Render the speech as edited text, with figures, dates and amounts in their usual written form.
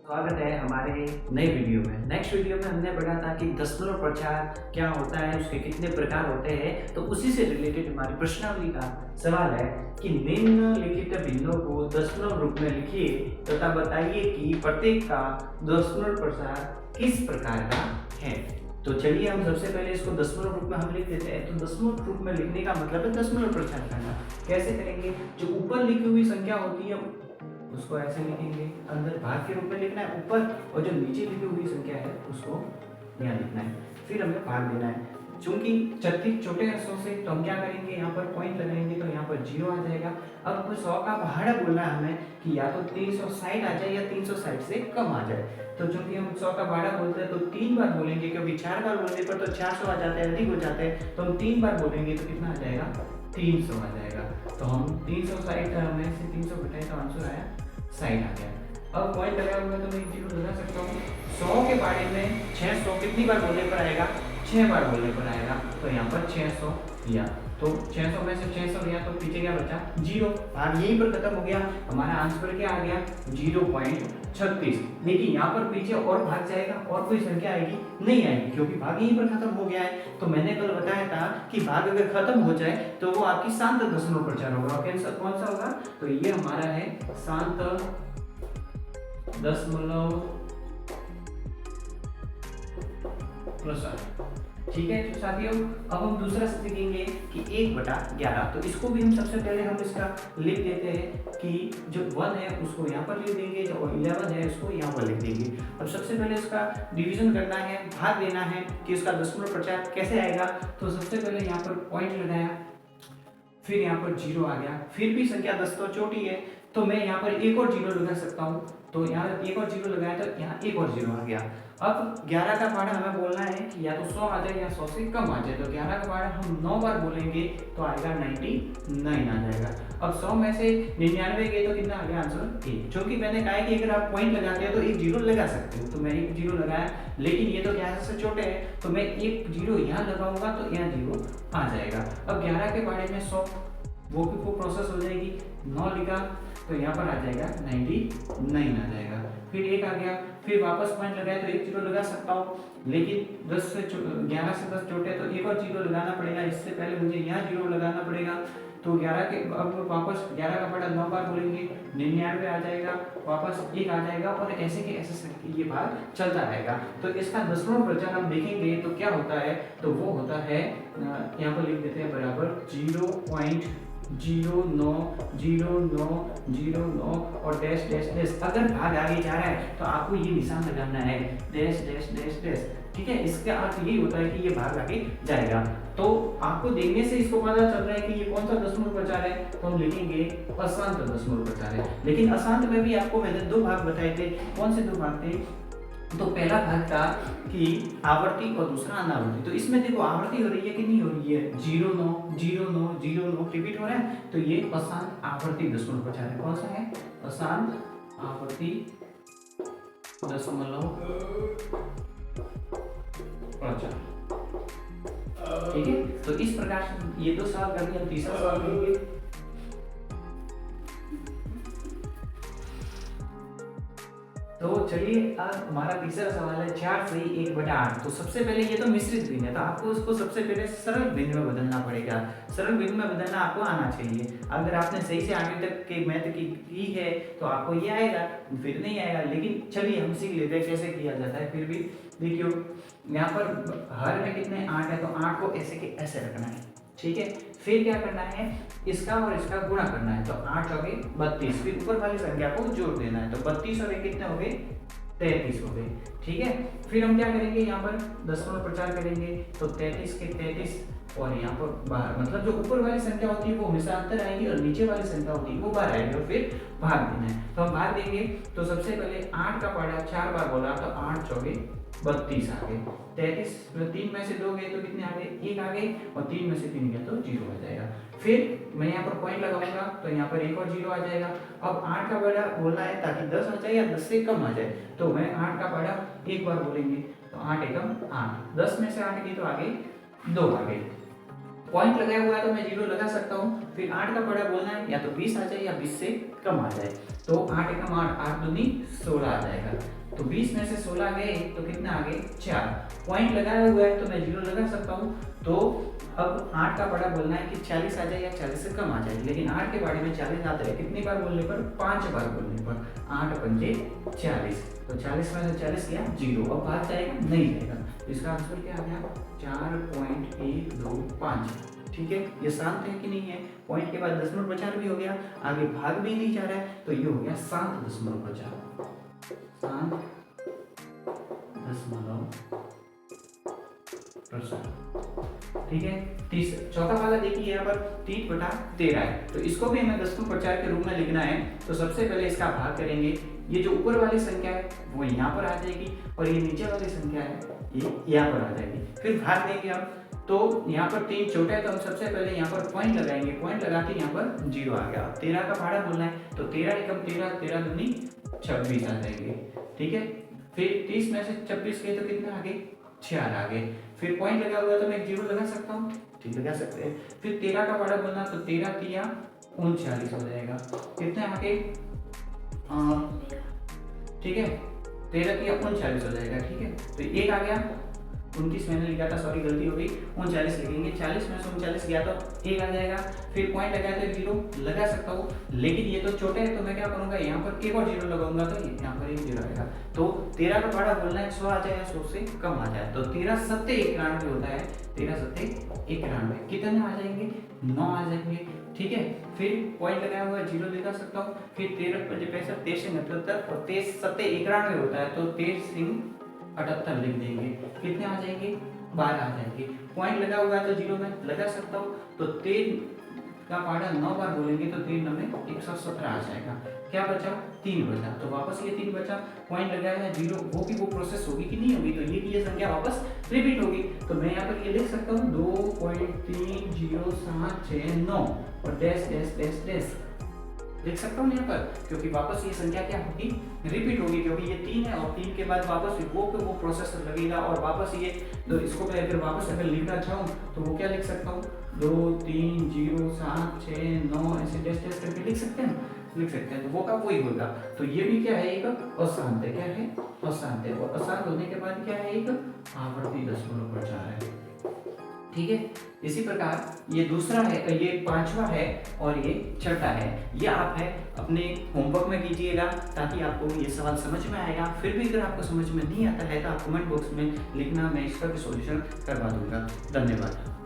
स्वागत है हमारे नए वीडियो में। नेक्स्ट वीडियो में हमने पढ़ा था कि दशमलव प्रचार क्या होता है, उसके कितने प्रकार होते हैं। तो उसी से रिलेटेड हमारी प्रश्नावली का सवाल है कि निम्नलिखित भिन्नों को दशमलव रूप में लिखिए तथा बताइए कि प्रत्येक का दशमलव प्रचार किस प्रकार का है। तो चलिए हम सबसे पहले इसको दशमलव रूप में हम लिख देते हैं। तो दशमलव रूप में लिखने का मतलब है दशमलव प्रचार करना। कैसे करेंगे? जो ऊपर लिखी हुई संख्या होती है उसको ऐसे लिखेंगे, अंदर भाग के रूप में लिखना है ऊपर, और जो नीचे लिखी हुई संख्या है उसको यहाँ लिखना है, फिर हमें भाग देना है। चूंकि 36 छोटे अंशों से तो हम क्या करेंगे, यहाँ पर पॉइंट लगाएंगे तो यहाँ पर 0 आ जाएगा। अब हमें 100 का पहाड़ा बोलना है हमें कि या तो 360 आ जाए या 360 से कम आ जाए। तो चूंकि हम 100 का पहाड़ा बोलते हैं तो 3 बार बोलेंगे, क्योंकि 4 बार बोलने पर तो 400 आ जाता है, अधिक हो जाता है। तो हम 3 बार बोलेंगे तो कितना आ जाएगा, 300 आ जाएगा। तो हम 360 में से 300 घटाए तो आंसर आया 60 आ गया। अब पॉइंट लगा हुआ है तो मैं एक जीरो लगा सकता हूँ। 100 के बारे में 600 कितनी बार बोलने पर आएगा, 6 बार बोलने पर आएगा। तो यहाँ पर 600 लिया, तो 600 में से 600 लिया तो पीछे क्या बचा, 0। भाग यहीं पर खत्म हो गया। हमारा आंसर क्या आ गया, 0.36। लेकिन यहाँ पर पीछे और भाग जाएगा और कोई संख्या आएगी नहीं आएगी, क्योंकि भाग यहीं पर खत्म हो गया है। तो मैंने कल बताया था कि भाग अगर खत्म हो जाए तो वो आपकी शांत दशमलव प्रचार होगा। कौन सा होगा, तो ये हमारा है शांत दशमलव प्रचार। ठीक है तो साथियों, अब हम दूसरा सीखेंगे कि 1/11। तो इसको भी हम सबसे पहले हम इसका लिख देते हैं कि जो 1 है उसको यहाँ पर लिख देंगे, जो 11 है उसको यहाँ पर लिख देंगे। अब सबसे पहले इसका डिवीजन करना है, भाग देना है कि उसका दशमलव प्रचार कैसे आएगा। तो सबसे पहले यहाँ पर पॉइंट लगाया, फिर यहाँ पर 0 आ गया, फिर भी संख्या 10 तो छोटी है तो मैं यहाँ पर एक और 0 लगा सकता हूँ। तो यहाँ एक और 0 लगाया तो यहाँ एक और 0 आ गया। अब 11 का पहाड़ा हमें बोलना है कि या तो 100 आ जाए या 100 से कम आ जाए। तो 11 का पहाड़ा हम 9 बार बोलेंगे तो आएगा 99 आ जाएगा। अब 100 में से 99 गए तो कितना आ गया आंसर 1। क्योंकि मैंने कहा कि अगर आप पॉइंट लगाते हो तो एक 0 लगा सकते हो, तो मैं एक 0 लगाया, लेकिन ये तो 11 से छोटे हैं तो मैं एक 0 यहाँ लगाऊंगा तो यहाँ 0 आ जाएगा। अब 11 के बारे में 100 वो प्रोसेस हो जाएगी, 9 लिखा तो यहाँ पर आ जाएगा 99 आ जाएगा। फिर 1 आ गया, फिर वापस पॉइंट लगाया तो एक 0 लगा सकता हूँ, लेकिन 11 से 10 छोटे तो एक और 0 लगाना पड़ेगा। इससे पहले मुझे यहाँ 0 लगाना पड़ेगा। तो 11 के अब वापस 11 का पड़ा 9 बार बोलेंगे, 99 आ जाएगा, वापस 1 आ जाएगा, और ऐसे के ऐसे ये भाग चलता रहेगा। तो इसका दशमलव प्रचार हम देखेंगे तो क्या होता है, तो वो होता है यहाँ पर लिख देते हैं बराबर 0.090909 और डैश डैश डैश। अगर भाग आगे जा रहा है तो आपको ये निशान लगाना है, डैश डैश डैश डैश। ठीक है, इसका अर्थ यही होता है कि ये भाग आगे जाएगा। तो आपको देखने से इसको पता चल रहा है कि ये कौन सा दशमलव प्रचार है, तो हम लिखेंगे अशांत दशमलव प्रचार है। लेकिन अशांत में भी आपको मैंने 2 भाग बताए थे। कौन से 2 भाग थे, तो पहला भाग था कि आवर्ती और दूसरा अनावर्ती। तो इसमें देखो आवर्ती हो रही है कि नहीं हो रही है, 0 9 रिपीट हो रहा है, तो ये अशांत आवर्ती दशमलव प्रचार है। कौन सा है, अशांत आवर्ती दशमलव प्रचार। ठीक है, तो इस प्रकार से ये 2 सवाल कर दिए। हम तीसरा सवाल करेंगे। तो चलिए आज हमारा तीसरा सवाल है 4 से 1/8। तो सबसे पहले ये तो मिश्रित भिन्न है, तो आपको उसको सबसे पहले सरल भिन्न में बदलना पड़ेगा। सरल भिन्न में बदलना आपको आना चाहिए। अगर आपने सही से आगे तक के मैथ की है तो आपको ये आएगा, फिर नहीं आएगा। लेकिन चलिए हम सीख लेते हैं कैसे किया जाता है। फिर भी देखियो, यहाँ पर हर में कितने 8 है, तो 8 को ऐसे के ऐसे रखना है। ठीक है, फिर क्या करना है, इसका और इसका गुणा करना है। तो 8 हो गए 32, फिर ऊपर वाली संख्या को जोड़ देना है। तो 32 और 1 कितने हो गए, 33 हो गए। ठीक है, फिर हम क्या करेंगे, यहाँ पर दशमलव प्रचार करेंगे। तो 33 के 33 और यहाँ पर बाहर, मतलब जो ऊपर वाली संख्या होती है वो हमेशा अंदर आएगी और नीचे वाली संख्या होती है वो बाहर आएगी, और फिर भाग देना है। तो हम भाग देंगे। तो सबसे पहले 8 का पहाड़ा 4 बार बोला तो 8 चौके 32 आ गए। 33 3 में से 2 गए तो कितने आ गए, 1 आ गए, और 3 में से 3 गया तो 0 आ जाएगा। फिर मैं यहाँ पर पॉइंट लगाऊंगा तो यहाँ पर एक और 0 आ जाएगा। अब 8 का पहाड़ा बोलना है ताकि 10 आ जाए या 10 से कम आ जाए। तो मैं 8 का पहाड़ा एक बार बोलेंगे तो 8 एकम 8, 10 में से 8 गई तो आगे 2 आ गए। पॉइंट लगाया हुआ है तो मैं 0 लगा सकता हूँ। फिर 8 का पहाड़ा बोलना है या तो 20 आ जाए या 20 से कम आ जाए। तो 8 एकम 8, 8 दूनी 16 आ जाएगा। तो 20 में से 16 गए तो कितना आ गए 4। पॉइंट लगाया हुआ है तो मैं 0 लगा सकता हूँ। तो अब 8 का बड़ा बोलना है कि 40 आ जाए या 40 से कम आ जाए, लेकिन 8 के बारे में 40 आता है कितनी बार बोलने पर, 5 बार बोलने पर। 8 पंजे 40, तो 40 में से 40 गया 0। अब भाग जाएगा नहीं जाएगा, तो इसका आंसर क्या आ गया 4.125। ठीक है, ये शांत है कि नहीं है। पॉइंट के बाद दशमलव प्रचार भी हो गया, आगे भाग भी नहीं जा रहा है, तो ये हो गया शांत दशमलव प्रचार, शांत दशमलव प्रचार। ठीक है, चौथा वाला देखिए यहाँ पर 3/13 है, तो इसको भी हमें दशमलव प्रचार के रूप में लिखना है। तो सबसे पहले इसका भाग करेंगे, ये जो ऊपर वाली संख्या है वो यहाँ पर आ जाएगी और ये नीचे वाली संख्या है ये यहाँ पर आ जाएगी। फिर भाग देंगे हम, तो यहाँ पर 3 छोटा है तो हम सबसे पहले यहाँ पर पॉइंट लगाएंगे, पॉइंट लगा के यहाँ पर 0 आ गया। 13 का भाड़ा बोलना है, तो 13 एकम 13, 13 दूनी 26 आ जाएंगे। ठीक है, फिर 30 में से 26 गए तो कितना आ गए 4 आ गए। फिर पॉइंट लगा हुआ तो मैं 0 लगा सकता हूँ, ठीक लगा सकते हैं। फिर 13 का भाड़ा बोलना, तो 13 तिया 39 हो जाएगा। कितने आ गए, ठीक है 13 तिया 39 हो जाएगा। ठीक है, तो 1 आ गया, 29 मैंने लिखा था, सॉरी गलती हो गई, 39 लिखेंगे। 40 में से 39 गया तो 1 आ जाएगा। फिर पॉइंट लगाया तो 0 लगा सकता हूँ, लेकिन ये तो छोटे है तो मैं क्या करूँगा यहाँ पर एक और 0 लगाऊंगा, तो यहाँ पर एक 0 आएगा। तो 13 का भाड़ा बोलना है 100 आ जाए या 100 से कम आ जाए, तो 13 सत्ते 91 होता है, 13 सत्ते 91 कितने आ जाएंगे 9 आ जाएंगे। ठीक है, फिर पॉइंट लगाया हुआ 0 लगा सकता हूँ। फिर 13 पंजे 65, 23 से 78 और 23 सत्ते 91 होता है, तो 23 सिंह 78 लिख देंगे। कितने आ जाएंगे 12 आ जाएंगे। पॉइंट लगा हुआ है तो 0 में लगा सकता हूँ, तो 3 का पाड़ा 9 बार बोलेंगे तो 3 में 117 आ जाएगा। क्या बचा 3 बचा, तो वापस ये 3 बचा। पॉइंट लगाया है 0, वो प्रोसेस होगी कि नहीं होगी, तो ये संख्या वापस रिपीट होगी। तो मैं यहाँ पर ये लिख सकता हूँ 2.3079 और डैश डैश डैश डैश लिख सकता हूँ यहाँ पर, क्योंकि वापस ये संख्या क्या होगी रिपीट होगी, क्योंकि ये 3 है और 3 के बाद वापस वो प्रोसेस लगेगा और वापस ये, तो इसको मैं अगर वापस अगर लिखना चाहूँ तो वो क्या लिख सकता हूँ 2 3 0 7 6 9 ऐसे डैश डैश करके लिख सकते हैं, तो वो का वही होगा। तो ये भी क्या है एक अशांत है, क्या है अशांत है, और अशांत होने के बाद क्या है एक आवर्ती दशमलव प्रचार है। ठीक है, इसी प्रकार ये दूसरा है, ये 5वां है और ये 6ठा है। ये आप है अपने होमवर्क में कीजिएगा ताकि आपको ये सवाल समझ में आएगा। फिर भी अगर आपको समझ में नहीं आता है तो आप कमेंट बॉक्स में लिखना, मैं इसका भी सॉल्यूशन करवा दूंगा। धन्यवाद।